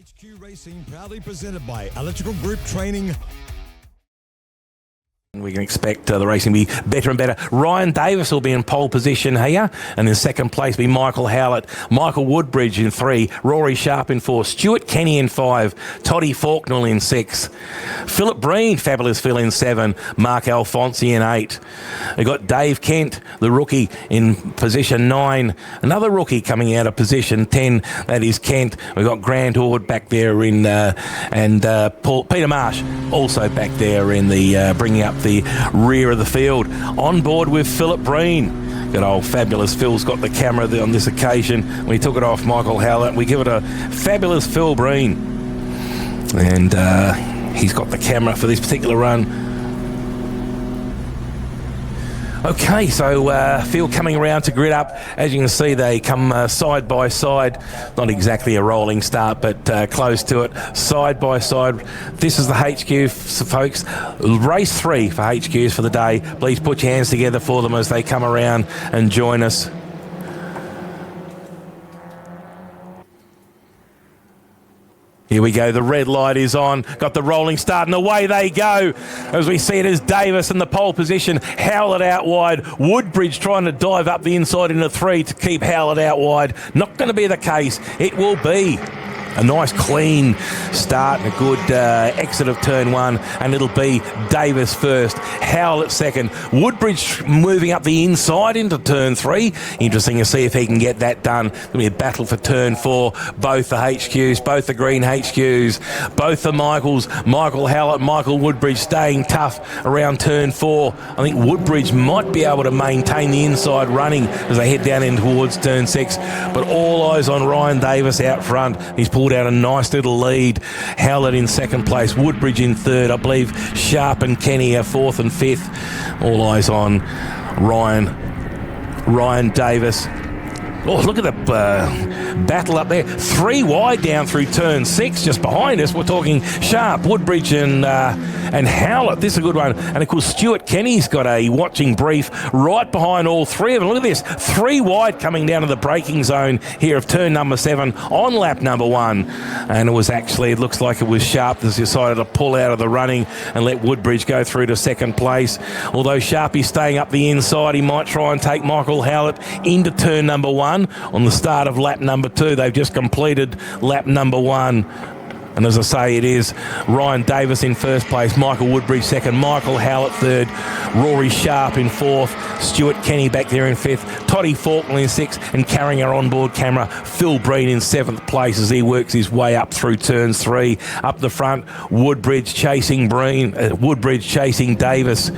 HQ Racing, proudly presented by Electrical Group Training. We can expect the racing to be better and better. Ryan Davis will be in pole position here, and in second place will be Michael Howlett. Michael Woodbridge in 3, Rory Sharp in 4, Stuart Kenny in 5, Toddy Faulknell in 6, Philip Breen, Fabulous Phil in 7, Mark Alfonsi in 8. We've got Dave Kent, the rookie, in position 9. Another rookie coming out of position 10, that is Kent. We've got Grant Ord back there in, Peter Marsh also back there in the bringing up the rear of the field. On board with Philip Breen. Good old Fabulous Phil's got the camera there on this occasion. We took it off Michael Howlett. We give it a Fabulous Phil Breen. And he's got the camera for this particular run. Okay, so Phil coming around to grid up. As you can see, they come side by side. Not exactly a rolling start, but close to it. Side by side. This is the HQ, folks. Race 3 for HQs for the day. Please put your hands together for them as they come around and join us. Here we go, the red light is on, got the rolling start, and away they go. As we see it is Davis in the pole position, Howlett out wide, Woodbridge trying to dive up the inside into 3 to keep Howlett out wide. Not going to be the case. It will be a nice clean start and a good exit of turn 1, and it'll be Davis first, Howlett second, Woodbridge moving up the inside into turn 3. Interesting to see if he can get that done. There'll be a battle for turn 4, both the HQs, both the green HQs, both the Michaels, Michael Howlett, Michael Woodbridge staying tough around turn 4. I think Woodbridge might be able to maintain the inside running as they head down in towards turn 6, but all eyes on Ryan Davis out front. He's pulled out a nice little lead. Howlett in second place, Woodbridge in third. I believe Sharp and Kenny are 4th and 5th. All eyes on Ryan Davis. Oh, look at the battle up there. 3 wide down through turn 6. Just behind us, we're talking Sharp, Woodbridge and Howlett. This is a good one. And, of course, Stuart Kenny's got a watching brief right behind all 3 of them. Look at this. 3 wide coming down to the braking zone here of turn number 7 on lap number 1. And it looks like it was Sharp that's decided to pull out of the running and let Woodbridge go through to second place. Although Sharp is staying up the inside, he might try and take Michael Howlett into turn number 1. On the start of lap number 2. They've just completed lap number 1. And as I say, it is Ryan Davis in first place, Michael Woodbridge second, Michael Howlett third, Rory Sharp in 4th, Stuart Kenny back there in 5th, Toddy Faulknell in 6th, and carrying our onboard camera, Phil Breen in 7th place as he works his way up through turns 3. Up the front, Woodbridge chasing Woodbridge chasing Davis.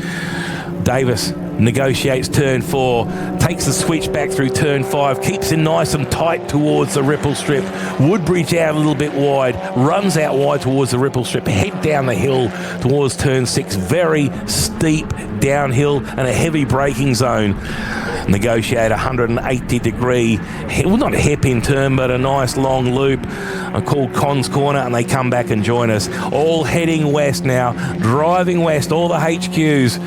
Davis negotiates turn 4, takes the switch back through turn 5, keeps it nice and tight towards the ripple strip. Woodbridge out a little bit wide, runs out wide towards the ripple strip, head down the hill towards turn 6. Very steep downhill and a heavy braking zone. Negotiate 180 degree, well, not a hairpin turn, but a nice long loop called Cons Corner, and they come back and join us. All heading west now, driving west, all the HQs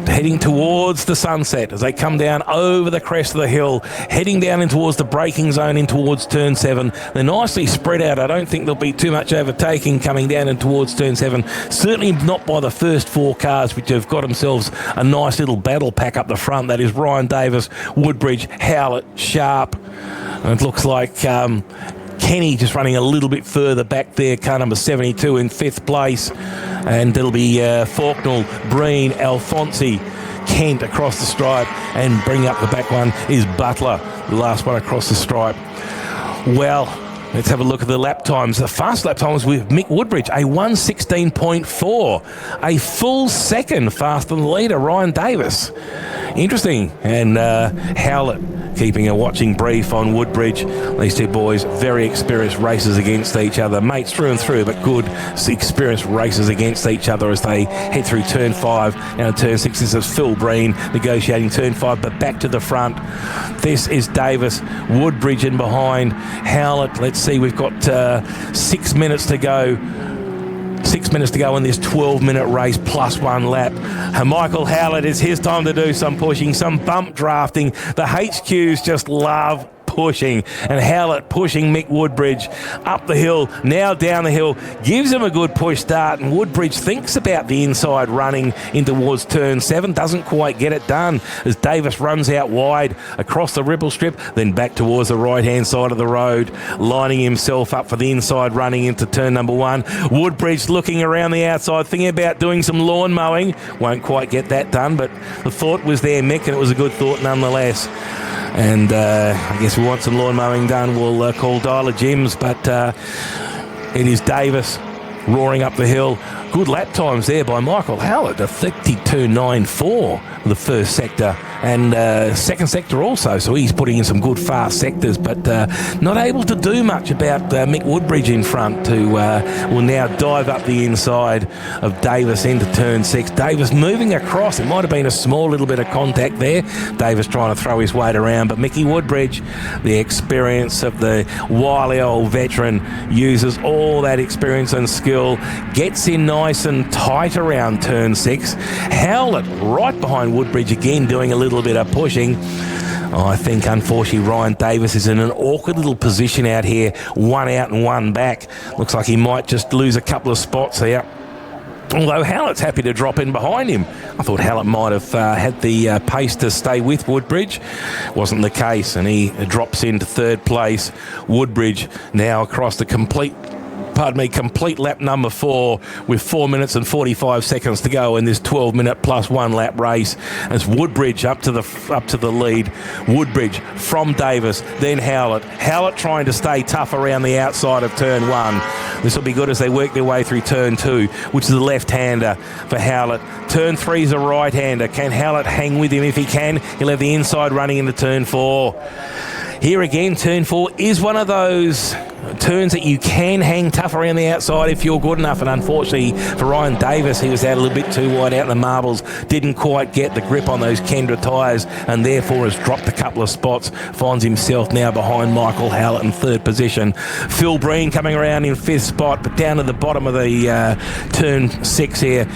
heading towards the sunset as they come down over the crest of the hill, heading down in towards the braking zone in towards turn 7. They're nicely spread out. I don't think there'll be too much overtaking coming down in towards turn 7. Certainly not by the first 4 cars, which have got themselves a nice little battle pack up the front. That is Ryan Davis, Woodbridge, Howlett, Sharp. And it looks like Kenny just running a little bit further back there, car number 72 in 5th place. And it'll be Faulknell, Breen, Alfonsi, Kent across the stripe, and bring up the back one is Butler, the last one across the stripe. Well, let's have a look at the lap times. The fast lap times with Mick Woodbridge, a 1:16.4, a full second faster than the leader, Ryan Davis. Interesting. And Howlett keeping a watching brief on Woodbridge. These 2 boys, very experienced racers against each other. Mates through and through, but good experienced racers against each other as they head through turn 5. Now turn 6, this is Phil Breen negotiating turn 5, but back to the front. This is Davis, Woodbridge in behind, Howlett. Let's see, we've got 6 minutes to go. 6 minutes to go in this 12-minute race plus 1 lap. And Michael Howlett, it's his time to do some pushing, some bump drafting. The HQs just love pushing, and Howlett pushing Mick Woodbridge up the hill, now down the hill, gives him a good push start, and Woodbridge thinks about the inside running in towards turn 7, doesn't quite get it done as Davis runs out wide across the ripple strip, then back towards the right-hand side of the road, lining himself up for the inside running into turn number 1. Woodbridge looking around the outside, thinking about doing some lawn mowing. Won't quite get that done, but the thought was there, Mick, and it was a good thought nonetheless. And I guess we want some lawn mowing done, we'll call Dialer Jims, but it is Davis roaring up the hill. Good lap times there by Michael Howlett, a 32.94 the first sector, and second sector also, so he's putting in some good fast sectors, but not able to do much about Mick Woodbridge in front, who will now dive up the inside of Davis into turn 6. Davis moving across, it might have been a small little bit of contact there, Davis trying to throw his weight around, but Mickey Woodbridge, the experience of the wily old veteran, uses all that experience and skill, gets in nice and tight around turn 6. Howlett right behind Woodbridge again, doing a little bit of pushing. I think, unfortunately, Ryan Davis is in an awkward little position out here, one out and one back. Looks like he might just lose a couple of spots here. Although Hallett's happy to drop in behind him. I thought Hallett might have had the pace to stay with Woodbridge. Wasn't the case, and he drops into third place. Woodbridge now across the complete lap number 4 with 4 minutes and 45 seconds to go in this 12-minute plus 1 lap race. As Woodbridge up to the lead. Woodbridge from Davis, then Howlett. Howlett trying to stay tough around the outside of turn 1. This will be good as they work their way through turn 2, which is a left-hander for Howlett. Turn 3 is a right-hander. Can Howlett hang with him? If he can, he'll have the inside running into turn 4. Here again, turn 4 is one of those turns that you can hang tough around the outside if you're good enough, and unfortunately for Ryan Davis, he was out a little bit too wide out in the marbles, didn't quite get the grip on those Kendra tyres, and therefore has dropped a couple of spots, finds himself now behind Michael Howlett in third position. Phil Breen coming around in 5th spot, but down to the bottom of the turn 6 here.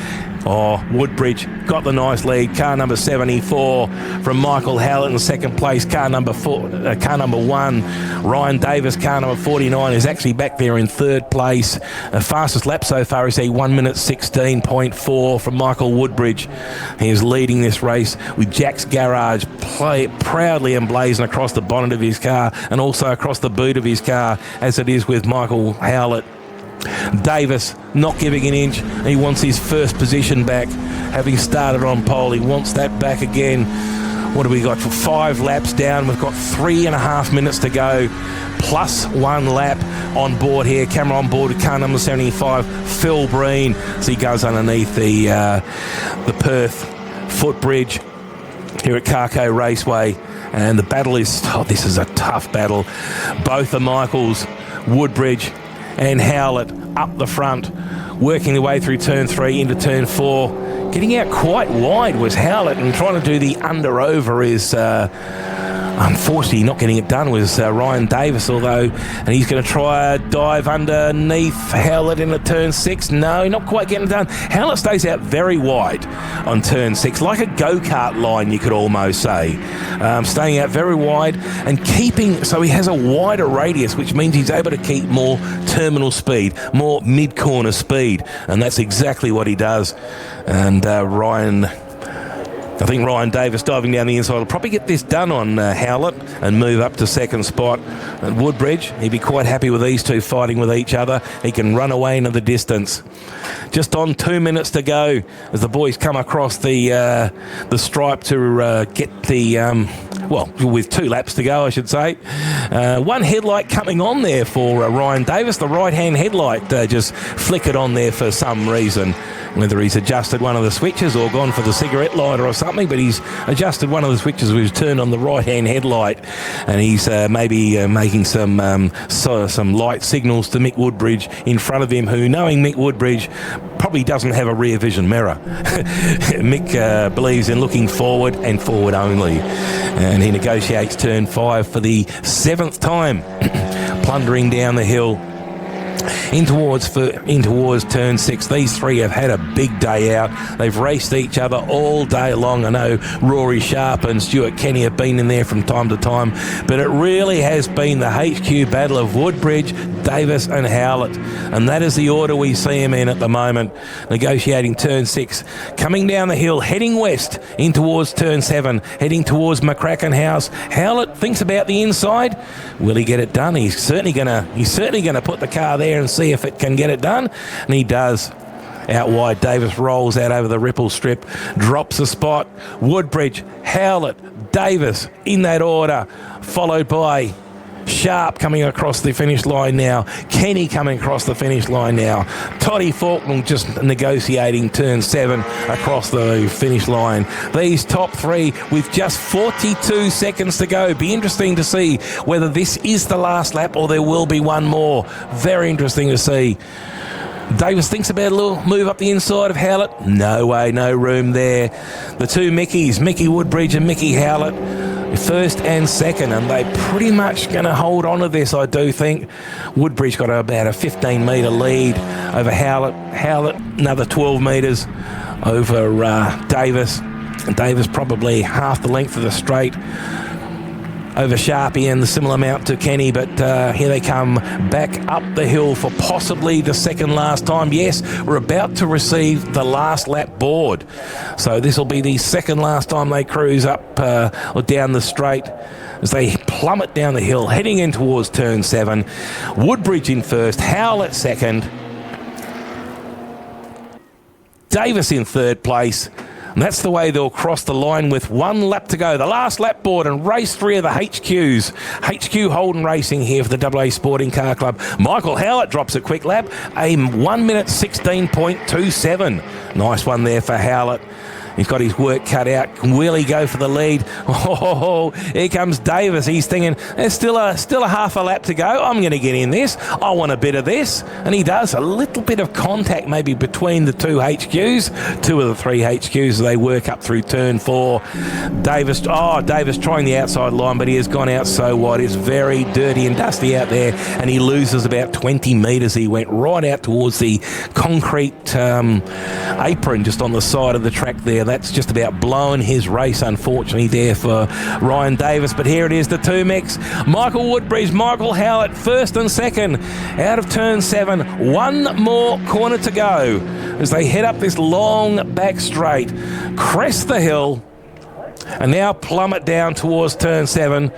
Woodbridge got the nice lead. Car number 74 from Michael Howlett in second place. Car number 1, Ryan Davis, car number 49, is actually back there in third place. Fastest lap so far is a 1 minute 16.4 from Michael Woodbridge. He is leading this race with Jack's Garage proudly emblazoned across the bonnet of his car and also across the boot of his car, as it is with Michael Howlett. Davis not giving an inch. He wants his first position back, having started on pole. He wants that back again. What have we got? For 5 laps down, we've got 3.5 minutes to go, plus 1 lap on board here. Camera on board with car number 75, Phil Breen, as he goes underneath the Perth footbridge here at Carco Raceway. And the battle is, this is a tough battle. Both the Michaels, Woodbridge and Howlett up the front, working their way through turn 3 into turn 4. Getting out quite wide was Howlett, and trying to do the under-over is unfortunately not getting it done was Ryan Davis, and he's going to try a dive underneath Howlett into turn 6. No, not quite getting it done. Howlett stays out very wide on turn 6, like a go-kart line, you could almost say. Staying out very wide and keeping, so he has a wider radius, which means he's able to keep more terminal speed, more mid-corner speed, and that's exactly what he does. And I think Ryan Davis diving down the inside will probably get this done on Howlett and move up to second spot. And Woodbridge, he'd be quite happy with these two fighting with each other. He can run away into the distance. Just on 2 minutes to go as the boys come across the stripe to get the... with 2 laps to go, I should say. One headlight coming on there for Ryan Davis. The right-hand headlight just flickered on there for some reason. Whether he's adjusted one of the switches or gone for the cigarette lighter or something, but he's adjusted one of the switches which turned on the right-hand headlight, and he's maybe making some light signals to Mick Woodbridge in front of him, who, knowing Mick Woodbridge, probably doesn't have a rear vision mirror. Mick believes in looking forward and forward only, and he negotiates turn 5 for the 7th time, plundering down the hill. in towards turn 6. These three have had a big day out. They've raced each other all day long. I know Rory Sharp and Stuart Kenny have been in there from time to time, but it really has been the HQ battle of Woodbridge, Davis and Howlett, and that is the order we see him in at the moment. Negotiating turn 6, coming down the hill, heading west in towards turn 7, heading towards McCracken House. Howlett thinks about the inside. Will he get it done? He's certainly gonna put the car there and see if it can get it done, and he does. Out wide, Davis rolls out over the ripple strip, drops a spot. Woodbridge, Howlett, Davis in that order, followed by Sharp coming across the finish line now. Kenny coming across the finish line now. Toddy Faulkner just negotiating turn 7 across the finish line. These top three with just 42 seconds to go. Be interesting to see whether this is the last lap or there will be one more. Very interesting to see. Davis thinks about a little move up the inside of Howlett. No way, no room there. The two Mickeys, Mickey Woodbridge and Mickey Howlett, first and second, and they pretty much going to hold on to this, I do think. Woodbridge got about a 15-metre lead over Howlett. Howlett another 12 metres over Davis. Davis probably half the length of the straight over Sharpie and the similar amount to Kenny, but here they come back up the hill for possibly the second last time. Yes, we're about to receive the last lap board, so this will be the second last time they cruise up or down the straight as they plummet down the hill, heading in towards turn 7. Woodbridge in first, Howlett second, Davis in third place. And that's the way they'll cross the line with one lap to go. The last lap board and race 3 of the HQs. HQ Holden Racing here for the WA Sporting Car Club. Michael Howlett drops a quick lap, a 1 minute 16.27. Nice one there for Howlett. He's got his work cut out. Will he go for the lead? Oh, here comes Davis. He's thinking, there's still a half a lap to go. I'm going to get in this. I want a bit of this. And he does. A little bit of contact maybe between the two HQs. 2 of the 3 HQs as they work up through turn 4. Davis trying the outside line, but he has gone out so wide. It's very dirty and dusty out there, and he loses about 20 metres. He went right out towards the concrete apron just on the side of the track there. That's just about blowing his race, unfortunately, there for Ryan Davis. But here it is, the two mix. Michael Woodbridge, Michael Howlett, first and second out of turn 7. One more corner to go as they head up this long back straight, crest the hill, and now plummet down towards turn 7.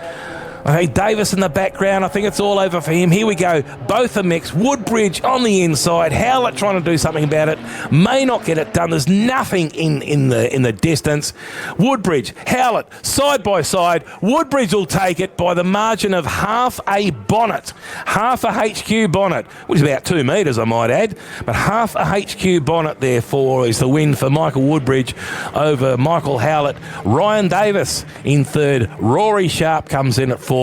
Okay, Davis in the background. I think it's all over for him. Here we go. Both are mixed. Woodbridge on the inside. Howlett trying to do something about it. May not get it done. There's nothing in the distance. Woodbridge, Howlett, side by side. Woodbridge will take it by the margin of half a bonnet. Half a HQ bonnet, which is about 2 metres, I might add. But half a HQ bonnet, therefore, is the win for Michael Woodbridge over Michael Howlett. Ryan Davis in third. Rory Sharp comes in at 4th.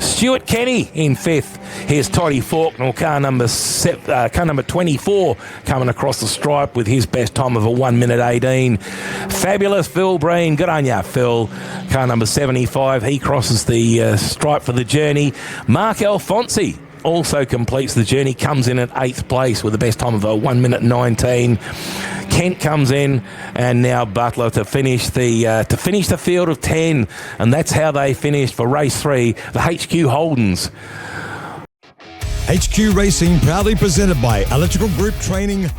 Stuart Kenny in 5th. Here's Toddy Faulkner, car number 24, coming across the stripe with his best time of a 1 minute 18. Fabulous Phil Breen. Good on ya, Phil. Car number 75. He crosses the stripe for the journey. Mark Alfonsi also completes the journey, comes in at 8th place with the best time of a 1 minute 19. Kent comes in, and now Butler to finish the field of 10, and that's how they finished for race 3, the HQ Holdens. HQ Racing proudly presented by Electrical Group Training